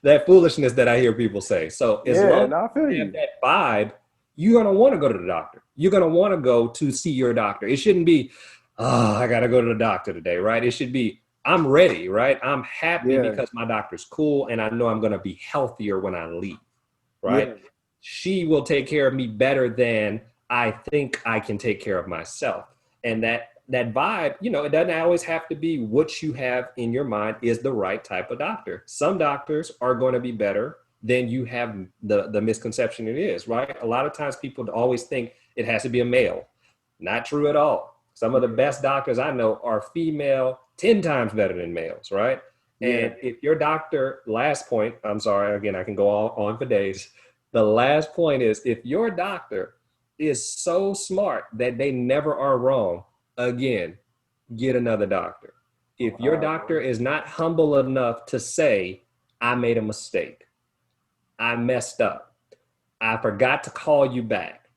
that foolishness that I hear people say. So as long as you have that vibe, you're going to want to go to the doctor. You're going to want to go to see your doctor. It shouldn't be, oh, I got to go to the doctor today, right? It should be, I'm ready, right? I'm happy because my doctor's cool and I know I'm going to be healthier when I leave, right? Yeah. She will take care of me better than I think I can take care of myself. And that vibe, you know, it doesn't always have to be what you have in your mind is the right type of doctor. Some doctors are going to be better than you have the misconception it is, right? A lot of times people always think it has to be a male. Not true at all. Some of the best doctors I know are female, 10 times better than males, right? Yeah. And if your doctor, last point, I'm sorry, again, I can go on for days. The last point is, if your doctor is so smart that they never are wrong, again, get another doctor. If your doctor is not humble enough to say, I made a mistake, I messed up, I forgot to call you back,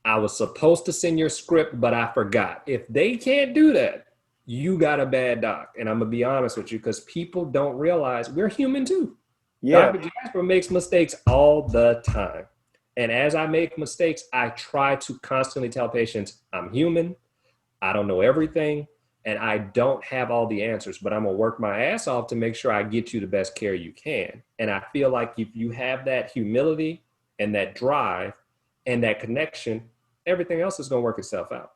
I was supposed to send your script, but I forgot. If they can't do that, you got a bad doc. And I'm going to be honest with you, because people don't realize we're human too. Yeah. Dr. Jasper makes mistakes all the time. And as I make mistakes, I try to constantly tell patients, I'm human, I don't know everything, and I don't have all the answers, but I'm going to work my ass off to make sure I get you the best care you can. And I feel like if you have that humility and that drive and that connection, everything else is going to work itself out,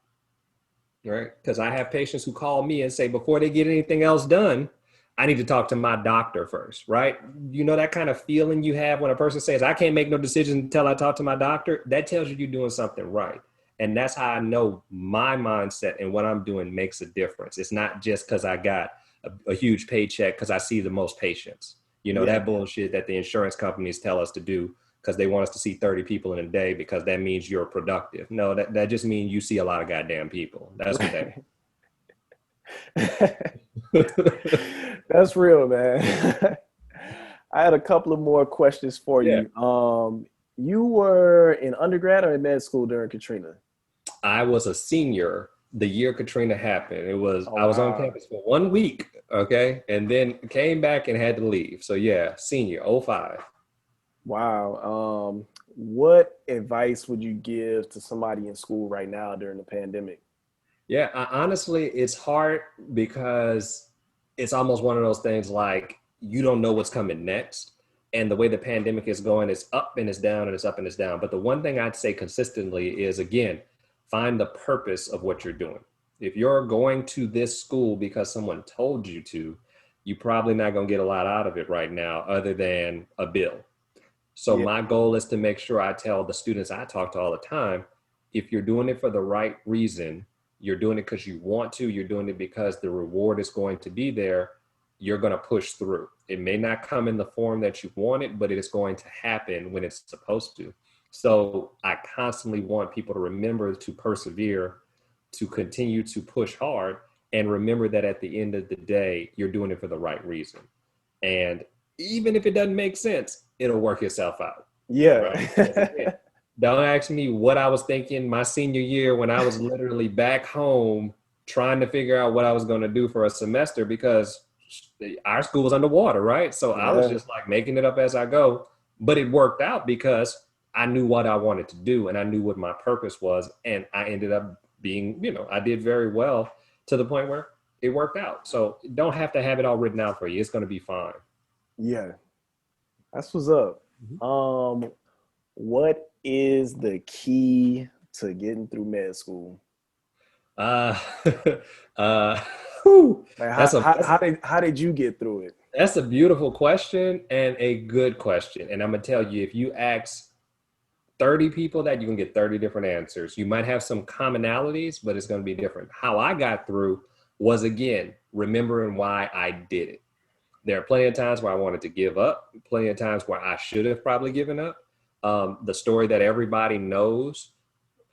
right? Because I have patients who call me and say, before they get anything else done, I need to talk to my doctor first, right? You know, that kind of feeling you have when a person says, I can't make no decision until I talk to my doctor. That tells you you're doing something right. And that's how I know my mindset and what I'm doing makes a difference. It's not just because I got a huge paycheck because I see the most patients. You know, that bullshit that the insurance companies tell us to do because they want us to see 30 people in a day because that means you're productive. No, that just means you see a lot of goddamn people. That's what that. That's real, man. I had a couple of more questions for you. You were in undergrad or in med school during Katrina? I was a senior the year Katrina happened. I was on campus for 1 week, okay? And then came back and had to leave. So yeah, senior, 05. Wow. What advice would you give to somebody in school right now during the pandemic? Yeah, honestly, it's hard because it's almost one of those things like you don't know what's coming next. And the way the pandemic is going, it's up and it's down and it's up and it's down. But the one thing I'd say consistently is, again, find the purpose of what you're doing. If you're going to this school because someone told you to, you're probably not going to get a lot out of it right now other than a bill. So my goal is to make sure I tell the students I talk to all the time, if you're doing it for the right reason, you're doing it because you want to, you're doing it because the reward is going to be there, you're going to push through. It may not come in the form that you want it, but it is going to happen when it's supposed to. So I constantly want people to remember to persevere, to continue to push hard, and remember that at the end of the day, you're doing it for the right reason. And even if it doesn't make sense, it'll work itself out. Yeah. Right? Don't ask me what I was thinking my senior year when I was literally back home trying to figure out what I was going to do for a semester because our school was underwater, right? So I was just like making it up as I go. But it worked out because I knew what I wanted to do and I knew what my purpose was. And I ended up being, I did very well to the point where it worked out. So don't have to have it all written out for you. It's going to be fine. Yeah. That's what's up. Mm-hmm. What is the key to getting through med school? How did you get through it? That's a beautiful question and a good question. And I'm going to tell you, if you ask 30 people that, you can get 30 different answers. You might have some commonalities, but it's going to be different. How I got through was, again, remembering why I did it. There are plenty of times where I wanted to give up, plenty of times where I should have probably given up. The story that everybody knows,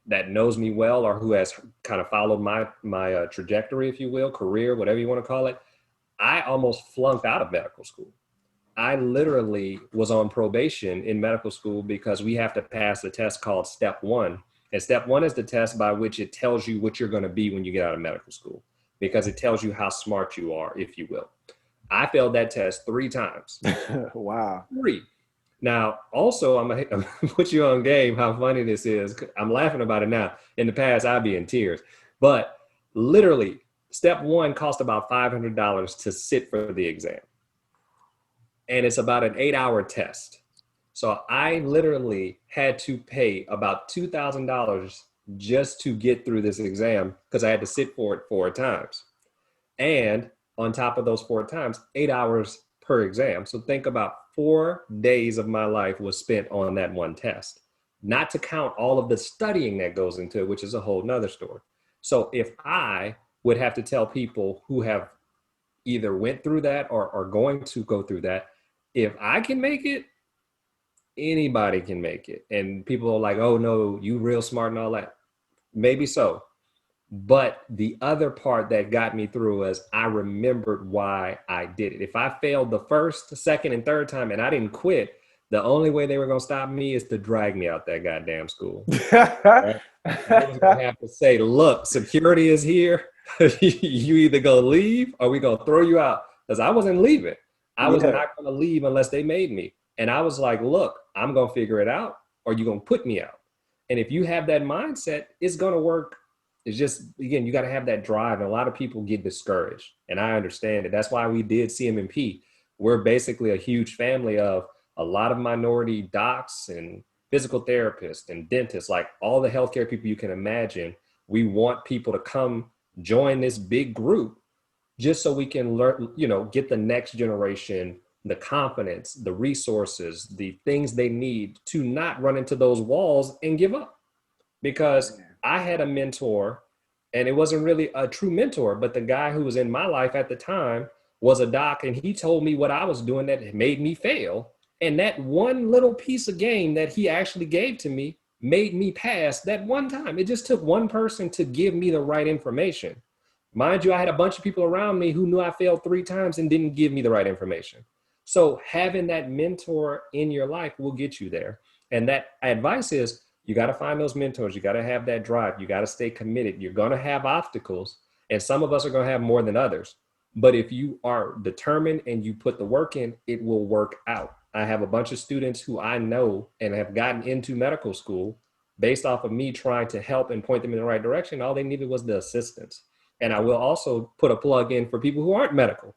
that knows me well, or who has kind of followed my trajectory, if you will, career, whatever you want to call it, I almost flunked out of medical school. I literally was on probation in medical school because we have to pass a test called Step 1. And Step 1 is the test by which it tells you what you're going to be when you get out of medical school, because it tells you how smart you are, if you will. I failed that test 3 times. Wow. 3. Now, also, I'm gonna put you on game how funny this is. I'm laughing about it now. In the past, I'd be in tears. But literally, Step 1 cost about $500 to sit for the exam. And it's about an 8-hour test. So I literally had to pay about $2,000 just to get through this exam because I had to sit for it 4 times. And on top of those 4 times, 8 hours per exam. So think about 4 days of my life was spent on that one test, not to count all of the studying that goes into it, which is a whole nother story. So if I would have to tell people who have either went through that or are going to go through that, if I can make it, anybody can make it. And people are like, oh no, you real smart and all that. Maybe so. But the other part that got me through is I remembered why I did it. If I failed the first, second, and third time and I didn't quit, the only way they were going to stop me is to drag me out that goddamn school. Right? They was going to have to say, look, security is here. You either going to leave or we going to throw you out. Because I wasn't leaving. I was not going to leave unless they made me. And I was like, look, I'm going to figure it out or you're going to put me out. And if you have that mindset, it's going to work. It's just, again, you got to have that drive. And a lot of people get discouraged. And I understand it. That's why we did CMMP. We're basically a huge family of a lot of minority docs and physical therapists and dentists, like all the healthcare people you can imagine. We want people to come join this big group just so we can learn, get the next generation the confidence, the resources, the things they need to not run into those walls and give up. Because I had a mentor, and it wasn't really a true mentor, but the guy who was in my life at the time was a doc, and he told me what I was doing that made me fail. And that one little piece of game that he actually gave to me made me pass that one time. It just took one person to give me the right information. Mind you, I had a bunch of people around me who knew I failed 3 times and didn't give me the right information. So having that mentor in your life will get you there. And that advice is, you got to find those mentors. You got to have that drive. You got to stay committed. You're going to have obstacles, and some of us are going to have more than others. But if you are determined and you put the work in, it will work out. I have a bunch of students who I know and have gotten into medical school based off of me trying to help and point them in the right direction. All they needed was the assistance. And I will also put a plug in for people who aren't medical.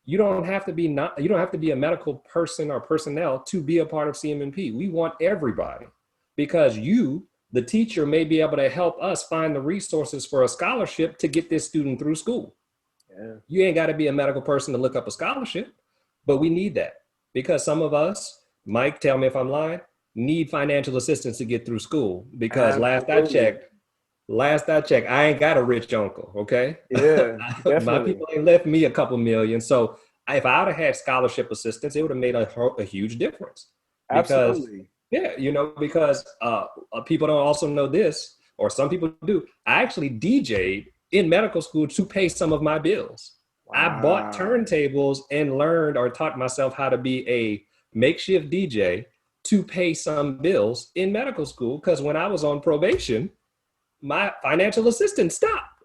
You don't have to be a medical person or personnel to be a part of CMNP. We want everybody, because you, the teacher, may be able to help us find the resources for a scholarship to get this student through school. Yeah. You ain't got to be a medical person to look up a scholarship, but we need that, because some of us, Mike, tell me if I'm lying, need financial assistance to get through school. Because last I checked, I ain't got a rich uncle, okay? Yeah, definitely. My people ain't left me a couple million. So if I would have had scholarship assistance, it would have made a huge difference. Absolutely. Because people don't also know this, or some people do. I actually DJ'd in medical school to pay some of my bills. Wow. I bought turntables and learned or taught myself how to be a makeshift DJ to pay some bills in medical school, because when I was on probation, my financial assistance stopped.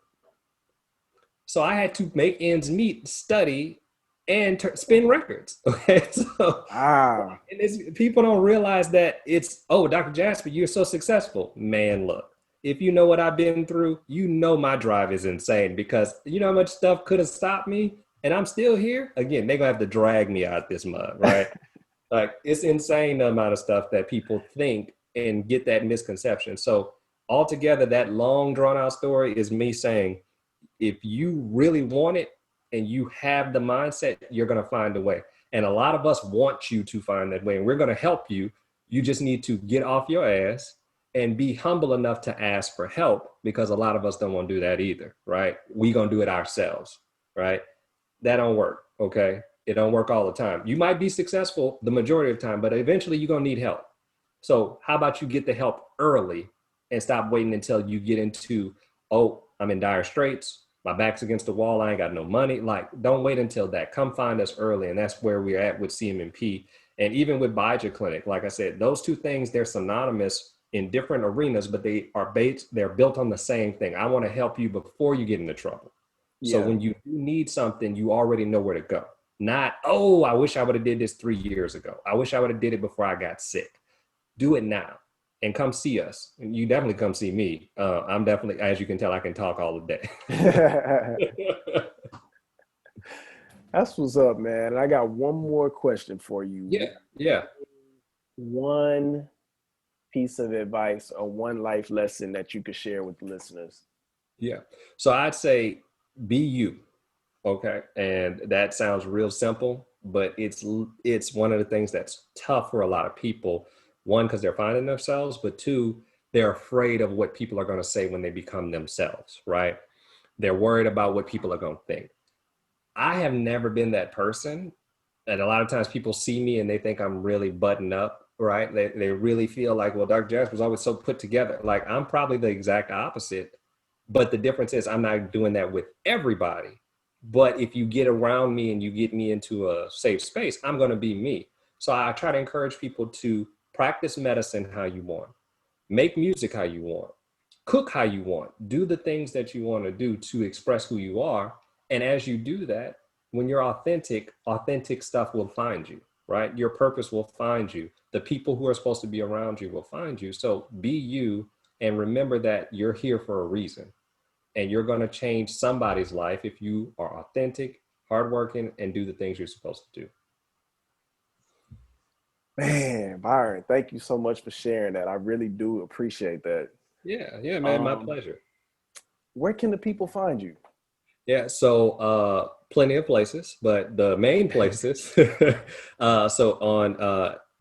So I had to make ends meet, study, and spin records. Okay. So and people don't realize that it's, oh, Dr. Jasper, you're so successful. Man, look, if you know what I've been through, my drive is insane, because you know how much stuff could have stopped me and I'm still here. Again, they're gonna have to drag me out this mud, right? Like, it's insane the amount of stuff that people think and get that misconception. So altogether, that long drawn out story is me saying, if you really want it and you have the mindset, you're going to find a way. And a lot of us want you to find that way, and we're going to help you. You just need to get off your ass and be humble enough to ask for help, because a lot of us don't want to do that either, right? We're going to do it ourselves, right? That don't work, okay? It don't work all the time. You might be successful the majority of the time, but eventually you're going to need help. So how about you get the help early and stop waiting until you get into, oh, I'm in dire straits, my back's against the wall, I ain't got no money. Like, don't wait until that. Come find us early. And that's where we're at with CMNP. And even with Bija Clinic, like I said, those two things, they're synonymous in different arenas, but they're built on the same thing. I want to help you before you get into trouble. Yeah. So when you need something, you already know where to go. Not, oh, I wish I would have did this 3 years ago. I wish I would have did it before I got sick. Do it now. And come see us. And you definitely come see me. I'm definitely, as you can tell, I can talk all the day. That's what's up, man. And I got one more question for you. Yeah. One piece of advice or one life lesson that you could share with the listeners. Yeah. So I'd say, be you. Okay. And that sounds real simple, but it's one of the things that's tough for a lot of people. One, because they're finding themselves, but two, they're afraid of what people are going to say when they become themselves, right? They're worried about what people are going to think. I have never been that person. And a lot of times people see me and they think I'm really buttoned up, right? They really feel like, well, Dr. Jasper was always so put together. Like, I'm probably the exact opposite. But the difference is I'm not doing that with everybody. But if you get around me and you get me into a safe space, I'm going to be me. So I try to encourage people to practice medicine how you want, make music how you want, cook how you want, do the things that you want to do to express who you are. And as you do that, when you're authentic stuff will find you, right? Your purpose will find you. The people who are supposed to be around you will find you. So be you, and remember that you're here for a reason. And you're going to change somebody's life if you are authentic, hardworking, and do the things you're supposed to do. Man, Byron, thank you so much for sharing that. I really do appreciate that. Yeah, man, my pleasure. Where can the people find you? Yeah, so plenty of places, but the main places. So on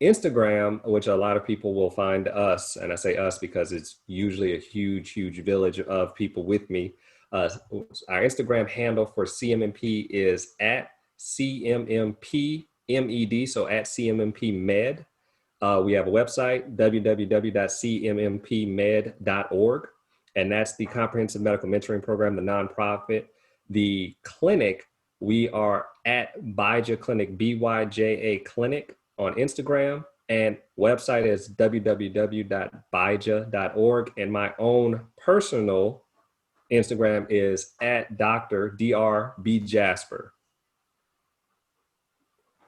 Instagram, which a lot of people will find us, and I say us because it's usually a huge, huge village of people with me. Our Instagram handle for CMMP is at CMMPMED, so at CMMPMed. We have a website, www.cmmmpmed.org, and that's the Comprehensive Medical Mentoring Program, the nonprofit. The clinic, we are at Byja Clinic, BYJA Clinic on Instagram, and website is www.byja.org. And my own personal Instagram is at Dr. B. Jasper.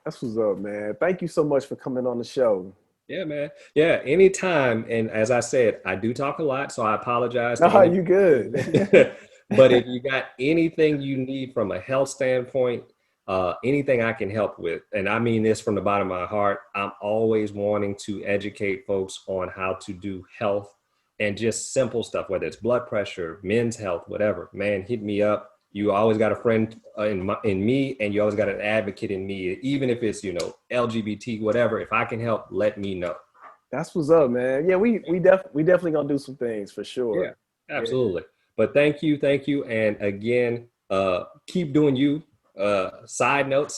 That's what's up, man. Thank you so much for coming on the show. Yeah, man. Yeah, anytime. And as I said, I do talk a lot, so I apologize. No, you good. But if you got anything you need from a health standpoint, anything I can help with, and I mean this from the bottom of my heart, I'm always wanting to educate folks on how to do health and just simple stuff, whether it's blood pressure, men's health, whatever. Man, hit me up. You always got a friend in me, and you always got an advocate in me, even if it's, LGBT, whatever. If I can help, let me know. That's what's up, man. Yeah, we definitely gonna do some things for sure. Yeah, absolutely. Yeah. But thank you. And again, keep doing you. Side note,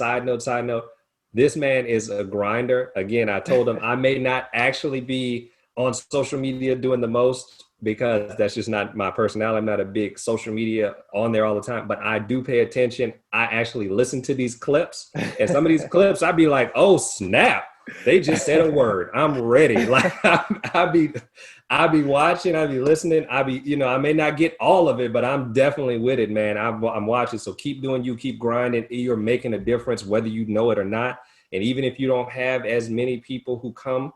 this man is a grinder. Again, I told him I may not actually be on social media doing the most because that's just not my personality. I'm not a big social media on there all the time, but I do pay attention. I actually listen to these clips, and some of these clips, I'd be like, oh, snap. They just said a word. I'm ready. Like I'll be watching, I'll be listening. I may not get all of it, but I'm definitely with it, man. I'm watching. So keep doing you, keep grinding. You're making a difference, whether you know it or not. And even if you don't have as many people who come,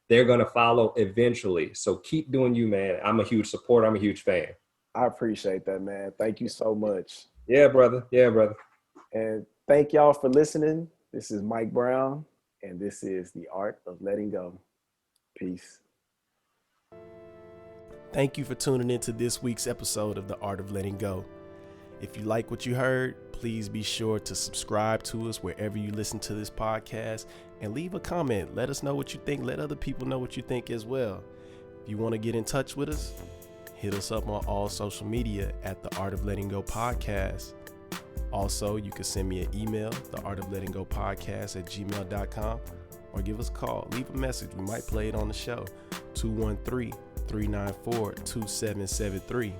they're going to follow eventually. So keep doing you, man. I'm a huge supporter. I'm a huge fan. I appreciate that, man. Thank you so much. Yeah, brother. And thank y'all for listening. This is Mike Brown, and this is The Art of Letting Go. Peace. Thank you for tuning into this week's episode of The Art of Letting Go. If you like what you heard, please be sure to subscribe to us wherever you listen to this podcast and leave a comment. Let us know what you think. Let other people know what you think as well. If you want to get in touch with us, hit us up on all social media at The Art of Letting Go Podcast. Also, you can send me an email, theartoflettinggopodcast@gmail.com, or give us a call. Leave a message. We might play it on the show. 213-394-2773.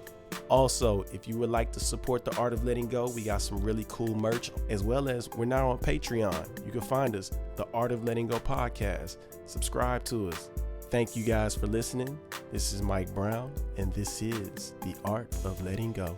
Also, if you would like to support The Art of Letting Go, we got some really cool merch, as well as we're now on Patreon. You can find us, The Art of Letting Go Podcast. Subscribe to us. Thank you guys for listening. This is Mike Brown, and this is The Art of Letting Go.